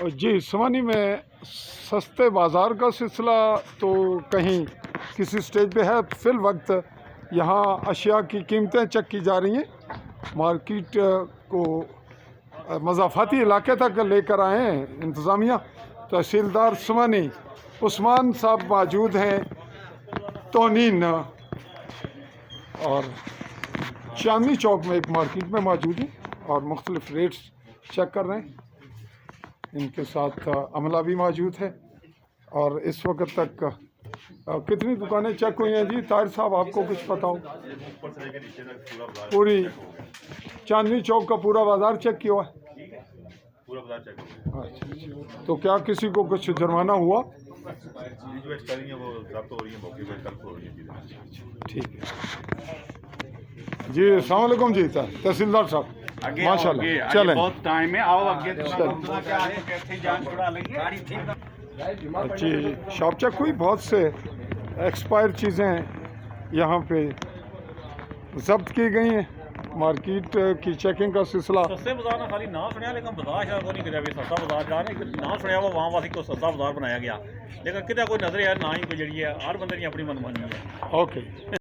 जी, समानी में सस्ते बाज़ार का सिलसिला तो कहीं किसी स्टेज पे है। फिल वक्त यहाँ अशिया की कीमतें चेक की जा रही हैं। मार्केट को मज़ाफ़ाती इलाके तक लेकर आए हैं इंतज़ामिया। तहसीलदार समानी उस्मान साहब मौजूद हैं तोनीन और चांदनी चौक में एक मार्केट में मौजूद हैं और मुख्तलिफ रेट्स चेक कर रहे हैं। इनके साथ अमला भी मौजूद है और इस वक्त तक कितनी दुकानें चेक हुई हैं जी? ताहिर साहब, आपको कुछ पता हो? पूरी चांदनी चौक का पूरा बाजार चेक किया हुआ है? पूरा बाजार चेक हो गया। अच्छा, तो क्या किसी को कुछ जुर्माना हुआ? जो एक्सपायरी है वो जब्त हो रही है, मौके पर कल हो रही है। ठीक है जी। अस्सलाम वालेकुम जी तहसीलदार साहब, माशाल्लाह। चलें, बहुत टाइम है, आओ आगे जी। शॉप चेक हुई, बहुत से एक्सपायर चीज़ें यहाँ पे जब्त की गई हैं। मार्केट की चेकिंग का सिलसिला सस्ते बाजार ने खाली नाम सुनिया, लेकिन बाजार शायद को नहीं करिया भी सस्ता बाजार जा रहे नाम सुनिया वो वहाँ वासी को सस्ता बाजार बनाया गया, लेकिन कितना कोई नजर यार ना ही कोई जड़ी है, हर बंदे की अपनी मनमानी है। ओके।